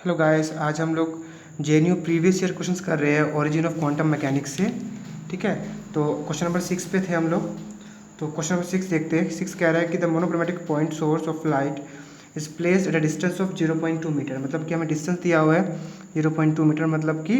Hello guys, आज हम लोग जेएनयू प्रीवियस ईयर क्वेश्चंस कर रहे हैं ओरिजिन ऑफ क्वांटम मैकेनिक्स से। ठीक है, तो क्वेश्चन नंबर 6 पे थे हम लोग। तो क्वेश्चन नंबर 6 देखते हैं। 6 कह रहा है कि the monochromatic point source of light is placed at a distance of 0.2 metre. मतलब कि हमें डिस्टेंस दिया हुआ है 0.2 मीटर, मतलब कि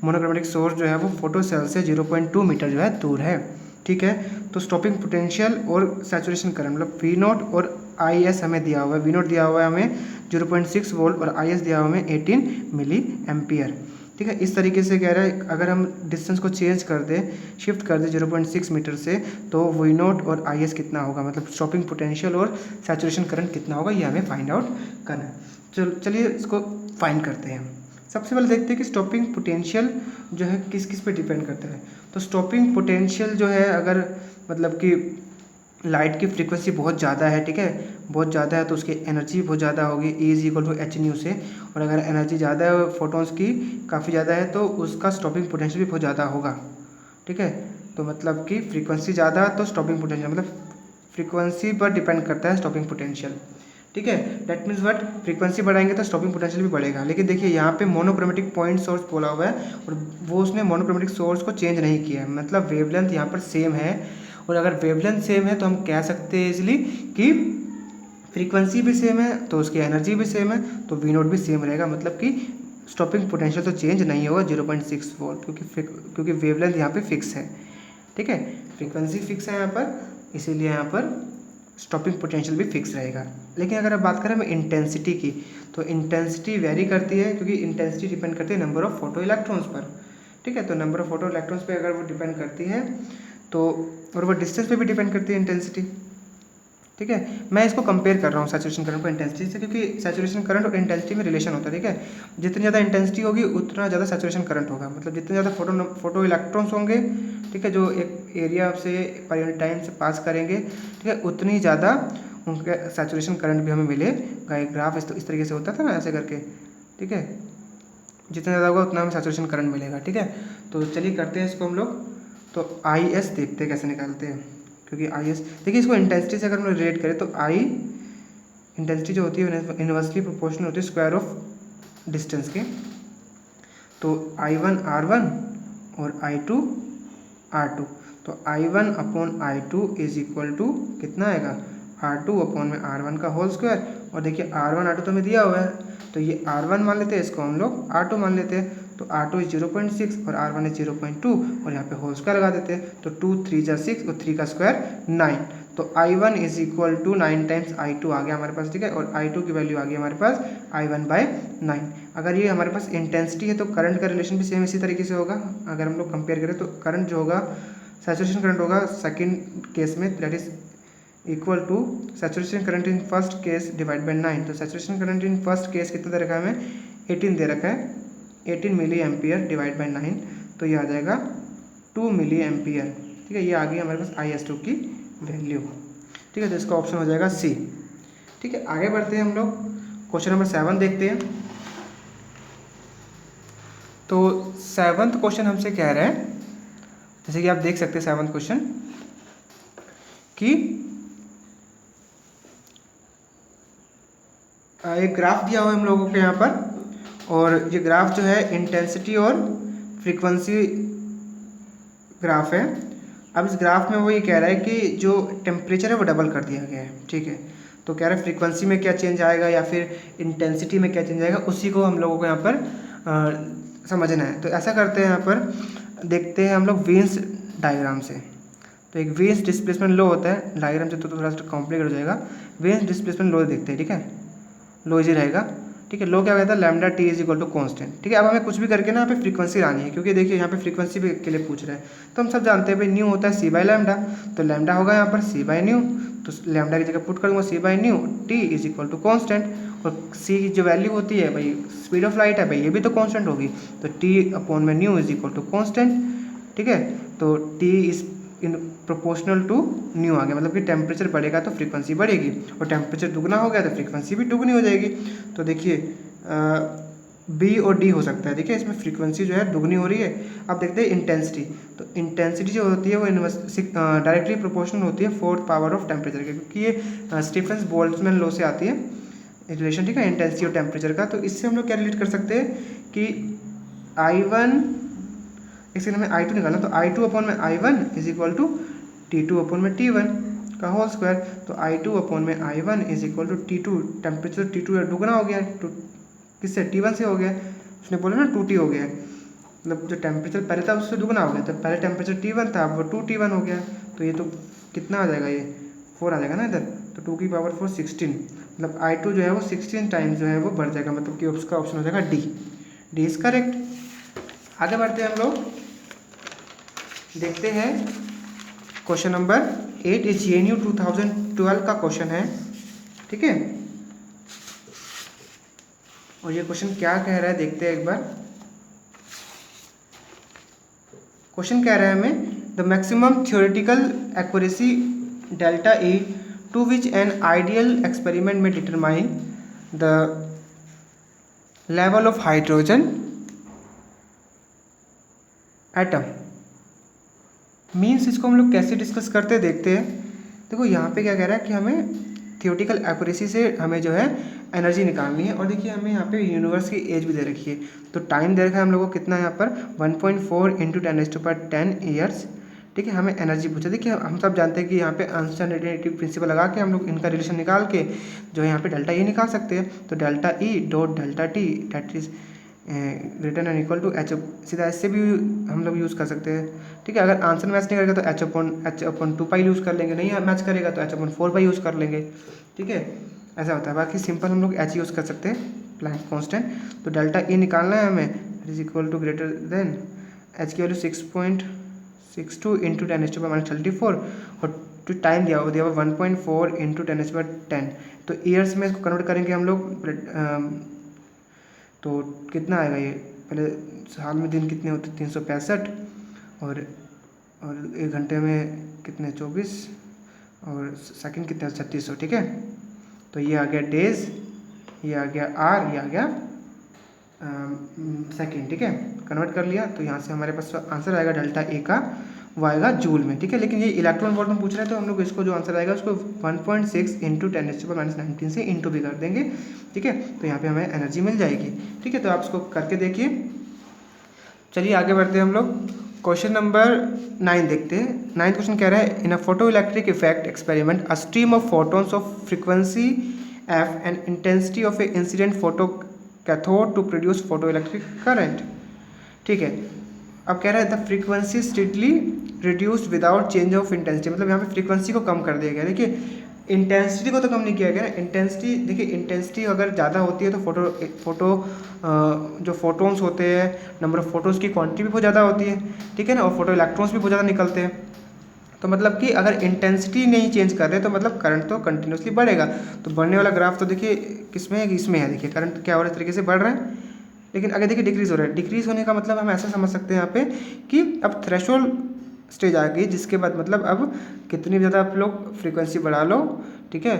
मोनोक्रोमेटिक सोर्स जो है वो फोटो सेल से 0.2 मीटर जो है दूर है। ठीक है, तो स्टॉपिंग पोटेंशियल और सैचुरेशन करंट मतलब वी नॉट और आई एस हमें दिया हुआ है। वी नॉट दिया हुआ है हमें 0.6 वोल्ट और आई एस दिया हुआ है हमें 18 मिली एम्पियर। ठीक है, इस तरीके से कह रहा है अगर हम डिस्टेंस को चेंज कर दें, शिफ्ट कर दें 0.6 मीटर से, तो वी नॉट और आई एस कितना होगा, मतलब स्टॉपिंग पोटेंशियल और सैचुरेशन करंट कितना होगा, ये हमें फाइंड आउट करना है। चलिए इसको फाइंड करते हैं। सबसे पहले देखते हैं कि स्टॉपिंग पोटेंशियल जो है किस किस पे डिपेंड करता है। तो स्टॉपिंग पोटेंशियल जो है, अगर मतलब कि लाइट की फ्रीक्वेंसी बहुत ज़्यादा है, ठीक है, बहुत ज़्यादा है, तो उसकी एनर्जी बहुत ज़्यादा होगी, E is equal to H nu से। और अगर एनर्जी ज़्यादा है फोटॉन्स की काफ़ी ज़्यादा है, तो उसका स्टॉपिंग पोटेंशियल भी बहुत ज़्यादा होगा। ठीक है, तो मतलब कि फ्रीक्वेंसी ज़्यादा तो स्टॉपिंग पोटेंशियल, मतलब फ्रीक्वेंसी पर डिपेंड करता है स्टॉपिंग पोटेंशियल। ठीक है, दैट मीन्स व्हाट, फ्रीक्वेंसी बढ़ाएंगे तो स्टॉपिंग पोटेंशियल भी बढ़ेगा। लेकिन देखिए यहाँ पे मोनोक्रोमेटिक पॉइंट सोर्स बोला हुआ है और वो उसने मोनोक्रोमेटिक सोर्स को चेंज नहीं किया है, मतलब वेवलेंथ यहाँ पर सेम है। और अगर वेवलेंथ सेम है तो हम कह सकते हैं इजली कि फ्रीक्वेंसी भी सेम है तो उसकी एनर्जी भी सेम है, तो वी नोट भी सेम रहेगा। मतलब कि स्टॉपिंग पोटेंशियल तो चेंज नहीं होगा 0.6 वोल्ट, क्योंकि वेवलेंथ यहाँ पे फिक्स है। ठीक है, फ्रीक्वेंसी फिक्स है यहाँ पर, इसीलिए यहाँ पर स्टॉपिंग पोटेंशियल भी फिक्स रहेगा। लेकिन अगर अब बात करें हम इंटेंसिटी की, तो इंटेंसिटी वेरी करती है, क्योंकि इंटेंसिटी डिपेंड करती है नंबर ऑफ फोटो इलेक्ट्रॉन्स पर। ठीक है, तो नंबर ऑफ फोटो इलेक्ट्रॉन्स पे अगर वो डिपेंड करती है तो, और वो डिस्टेंस पे भी डिपेंड करती है इंटेंसिटी। ठीक है, मैं इसको कंपेयर कर रहा हूँ सैचुरेशन करंट को इंटेंसिटी से, क्योंकि सैचुरेशन करंट और इंटेंसिटी में रिलेशन होता है। ठीक है, जितनी ज़्यादा इंटेंसिटी होगी उतना ज़्यादा सैचुरेशन करंट होगा, मतलब जितने ज़्यादा फोटो इलेक्ट्रॉन्स होंगे, ठीक है, जो एक एरिया से पर यूनिट टाइम से पास करेंगे, ठीक है, उतनी ज़्यादा उनका सैचुरेशन करंट भी हमें मिलेगा। एक ग्राफ इस तरीके से होता था ना, ऐसे करके। ठीक है, जितना ज़्यादा होगा उतना हमें सैचुरेशन करंट मिलेगा। ठीक है, तो चलिए करते हैं इसको हम लोग। तो आई एस देखते हैं कैसे निकालते हैं, क्योंकि आई एस देखिए, इसको इंटेंसिटी से अगर हम लोग रिलेट करें तो आई इंटेंसिटी जो होती है इनवर्सली प्रोपोर्शनल होती है स्क्वायर ऑफ डिस्टेंस के। तो I1 R1 और I2 R2, तो I1 upon I2 is equal to कितना आएगा, R2 अपॉन में R1 का होल स्क्वायर। और देखिए R1 R2 तो हमें दिया हुआ है, तो ये R1 मान लेते हैं, इसको हम लोग R2 मान लेते हैं। तो R2 इज 0.6 और R1 इज 0.2 और यहाँ पे होल स्क्वायर लगा देते हैं। तो 2 3 जा 6 और 3 का स्क्वायर 9। तो I1 is equal to 9 times I2 आ गया हमारे पास। ठीक है, और I2 की वैल्यू आ गई हमारे पास I1/9। अगर ये हमारे पास इंटेंसिटी है तो करंट का रिलेशन भी सेम इसी तरीके से होगा। अगर हम लोग कंपेयर करें तो करंट जो होगा, सैचुरेशन करंट होगा सेकंड केस में, that is equal to saturation current in first case divide by 9। तो saturation current in first case कितना दे रखा है हमें, 18 दे रखा है, 18 मिली एम्पियर डिवाइड बाई 9, तो ये आ जाएगा 2 मिली एम्पियर। ठीक है, ये आ गई हमारे पास IS2 की वैल्यू। ठीक है, तो इसका ऑप्शन हो जाएगा C। ठीक है, आगे बढ़ते हैं हम लोग, क्वेश्चन नंबर 7 देखते हैं। तो 7th क्वेश्चन हमसे कह रहा है, जैसे कि आप देख सकते हैं 7th क्वेश्चन, कि एक ग्राफ दिया हुआ है हम लोगों के यहाँ पर, और ये ग्राफ जो है इंटेंसिटी और फ्रीक्वेंसी ग्राफ है। अब इस ग्राफ में वो ये कह रहा है कि जो टेम्परेचर है वो डबल कर दिया गया है। ठीक है, तो कह रहा है फ्रीक्वेंसी में क्या चेंज आएगा या फिर इंटेंसिटी में क्या चेंज आएगा, उसी को हम लोगों को यहाँ पर समझना है। तो ऐसा करते हैं, यहाँ पर देखते हैं हम लोग वेन्स डायग्राम से। तो एक वेन्स डिस्प्लेसमेंट लो होता है, डायग्राम से तो थोड़ा सा कॉम्प्लिकेट हो जाएगा। वेन्स डिस्प्लेसमेंट लो देखते हैं। ठीक है, लो इजी रहेगा। ठीक है, लो क्या कहता है, lambda T is equal to constant. ठीक है, अब हमें कुछ भी करके ना यहाँ पे फ्रीक्वेंसी लानी है, क्योंकि देखिए यहाँ पे फ्रीक्वेंसी भी के लिए पूछ रहे हैं। तो हम सब जानते हैं भाई न्यू होता है C/लैम्डा, तो लैम्डा होगा यहाँ पर C/न्यू, तो लैम्डा की जगह पुट करूँगा C/न्यू, T is equal to constant. और सी की जो वैल्यू होती है भाई स्पीड ऑफ लाइट है भाई, ये भी तो कॉन्स्टेंट होगी, तो टी अपॉन में nu is equal to constant. ठीक है, तो T is in proportional to nu आ गया, मतलब कि टेम्परेचर बढ़ेगा तो फ्रीक्वेंसी बढ़ेगी, और टेम्परेचर दुगना हो गया तो फ्रीक्वेंसी भी दुगनी हो जाएगी। तो देखिए बी और डी हो सकता है। देखिए इसमें फ्रीक्वेंसी जो है दुगनी हो रही है। अब देखते हैं इंटेंसिटी, तो इंटेंसिटी जो होती है वो डायरेक्टली प्रोपोर्शनल होती है 4th पावर ऑफ टेम्परेचर के, क्योंकि ये स्टीफेंस बोल्ट्जमैन लॉ से आती है। रिलेशन, ठीक है, इंटेंसिटी और टेम्परेचर का। तो इससे हम लोग क्या रिलेट कर सकते हैं कि I1, इससे हमें I2 निकालना, तो I2 अपॉन में I1 is equal to T2 upon में T1 का होल स्क्वायर। तो I2 अपॉन में I1 is equal to T2, temperature T2 दुगना हो गया, किससे, T1 से हो गया, उसने बोला ना 2T हो गया, मतलब जो टेम्परेचर पहले था उससे दुगना हो गया, तो पहले टेम्परेचर T1 था, अब वो 2T1 हो गया। तो ये तो कितना आ जाएगा, ये 4 आ जाएगा ना इधर, तो 2 की पावर 4 16, मतलब I2 जो है वो 16 टाइम्स जो है वो बढ़ जाएगा, मतलब कि उसका ऑप्शन हो जाएगा डी इज़ करेक्ट। आगे बढ़ते हैं हम लोग, देखते हैं क्वेश्चन नंबर 8 इज JNU 2012 का क्वेश्चन है, ठीक है। और ये क्वेश्चन क्या कह रहा है देखते हैं एक बार। क्वेश्चन कह रहा है हमें the maximum theoretical accuracy delta E to which an ideal experiment में determine the level of hydrogen atom. Means इसको हम लोग कैसे डिस्कस करते हैं देखते हैं। देखो यहाँ पे क्या कह रहा है कि हमें थियोरेटिकल एक्यूरेसी से हमें जो है एनर्जी निकालनी है। और देखिए हमें यहाँ पे यूनिवर्स की एज भी दे रखी है, तो टाइम दे रखा है हम लोगों को कितना यहाँ पर 1.4 इंटू 10⁻10 ईयर्स, ठीक है। हमें एनर्जी पूछा, देखिए हम सब जानते हैं कि यहाँ पे अनसर्टेनिटी प्रिंसिपल लगा के हम लोग इनका रिलेशन निकाल के जो है यहाँ पे डेल्टा E निकाल सकते हैं। तो delta E dot delta T डेट is greater and equal to H, सीधा ऐसे भी हम लोग यूज़ कर सकते हैं, ठीक है। अगर आंसर मैच नहीं करेगा तो H/2 यूज़ कर लेंगे, नहीं मैच करेगा तो H/4 यूज़ कर लेंगे, ठीक है। ऐसा होता है, बाकी सिंपल हम लोग H यूज़ कर सकते हैं, प्लैंक कांस्टेंट। तो डेल्टा E निकालना है हमें, is equal to greater than H की वैल्यू 6.62 इंटू 10⁻34 और जो टाइम दिया वो दिया हुआ 1.4 इंटू 10⁻10। तो ईयर्स में इसको कन्वर्ट करेंगे हम लोग, तो कितना आएगा ये, पहले साल में दिन कितने होते 365 और 1 घंटे में कितने 24 और सेकंड कितने 3600, ठीक है। तो ये आ गया डेज, ये आ गया आर, ये आ गया सेकंड, ठीक है। कन्वर्ट कर लिया तो यहाँ से हमारे पास आंसर आएगा डेल्टा ए का, वो आएगा जूल में, ठीक है। लेकिन ये इलेक्ट्रॉन वोल्ट में पूछ रहे हैं तो हम लोग इसको जो आंसर आएगा उसको 1.6 इंटू 10⁻19 से इंटू भी कर देंगे, ठीक है। तो यहाँ पे हमें एनर्जी मिल जाएगी, ठीक है। तो आप इसको करके देखिए। चलिए आगे बढ़ते हैं हम लोग, क्वेश्चन नंबर 9 देखते हैं। 9th क्वेश्चन कह रहा है in a photoelectric effect experiment a stream of photons of frequency f and intensity of a incident photocathode to produce photoelectric current, ठीक है। अब कह रहा है the frequency strictly reduced without change of intensity, मतलब यहाँ पे frequency को कम कर दिया गया। देखिए इंटेंसिटी को तो कम नहीं किया गया, इंटेंसिटी देखिए, इंटेंसिटी अगर ज़्यादा होती है तो फोटो जो फोटोन्स होते हैं, नंबर ऑफ फोटोज़ की क्वांटिटी भी बहुत ज़्यादा होती है, ठीक है ना, और फोटो इलेक्ट्रॉन्स भी बहुत ज़्यादा निकलते हैं। तो मतलब कि अगर इंटेंसिटी नहीं चेंज कर रहे तो मतलब करंट तो कंटिन्यूसली बढ़ेगा। तो बढ़ने वाला ग्राफ तो देखिए किसमें है, इसमें है, देखिए करंट क्या हो रहा है, इस तरीके से बढ़ रहा है। लेकिन अगर देखिए डिक्रीज़ हो रहा है, डिक्रीज़ होने का मतलब हम ऐसा समझ सकते हैं यहाँ पे कि अब थ्रेशोल्ड स्टेज आ गई, जिसके बाद मतलब अब कितनी ज़्यादा आप लोग फ्रीक्वेंसी बढ़ा लो, ठीक है,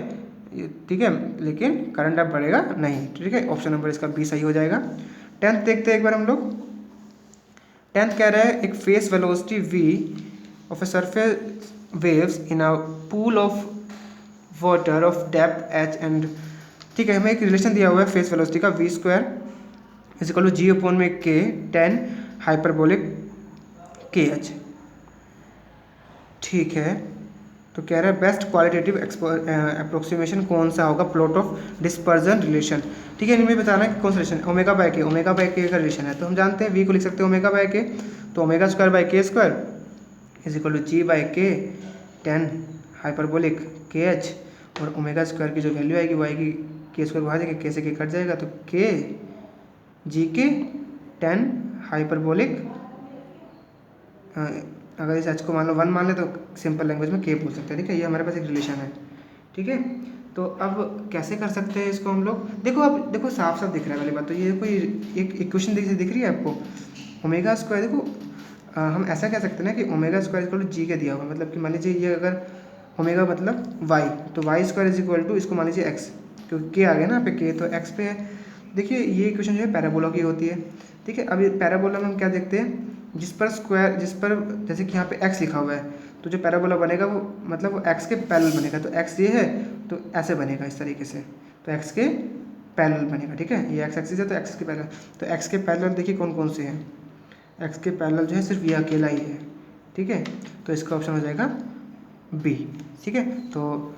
ठीक है, लेकिन करंट अब बढ़ेगा नहीं, ठीक है। ऑप्शन नंबर इसका बी सही हो जाएगा। 10th देखते हैं एक बार हम लोग। 10th कह रहा है एक face velocity v of a surface waves in a pool of water of depth h and, ठीक है। हमें एक रिलेशन दिया हुआ है फेस वेलोसिटी का v² is equal to g upon में k 10 हाइपरबोलिक kh, ठीक है। तो कह रहा है बेस्ट क्वालिटेटिव अप्रोक्सीमेशन कौन सा होगा प्लॉट ऑफ डिस्पर्जन रिलेशन, ठीक है। इनमें बताना है कि कौन सा रिलेशन, ओमेगा बाय के का रिलेशन है। तो हम जानते हैं वी को लिख सकते हैं ओमेगा बाय के, तो omega square by k square is equal to g by k 10 hyperbolic के एच, और ओमेगा स्क्वायर की जो वैल्यू आएगी वो आएगी के स्क्वायर को आ जाएगा, के से के कट जाएगा, तो के जी के 10 हाइपरबोलिक, अगर इस एच को मान लो 1 मान ले तो सिंपल लैंग्वेज में के बोल सकते हैं, ठीक है। ये हमारे पास एक रिलेशन है, ठीक है। तो अब कैसे कर सकते हैं इसको हम लोग, देखो अब देखो साफ साफ दिख रहा है वाली बात। तो ये कोई एक इक्वेशन दिख रही है आपको, ओमेगा स्क्वायर, देखो हम ऐसा कह सकते हैं ना कि ओमेगा स्क्वायर इक्वल टू जी का दिया हुआ, मतलब कि मान लीजिए ये अगर ओमेगा मतलब वाई, तो y square is equal to इसको मान लीजिए एक्स, क्योंकि के आ गया ना यहाँ पे के, तो एक्स पे है। देखिए ये इक्वेशन जो है पैराबोला की होती है, ठीक है। अब ये पैराबोला में हम क्या देखते हैं, जिस पर जैसे कि यहाँ पे x लिखा हुआ है, तो जो पैराबोला बनेगा वो मतलब वो x के पैरेलल बनेगा। तो x ये है तो ऐसे बनेगा इस तरीके से, तो x के पैरेलल बनेगा, ठीक है। ये एक्स एक्सिस है तो एक्स के पैरेलल, तो एक्स के पैरेलल देखिए कौन कौन से हैं। एक्स के पैरेलल जो है सिर्फ ये अकेला ही है, ठीक है। तो इसका ऑप्शन हो जाएगा बी, ठीक है। तो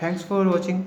थैंक्स फॉर वॉचिंग।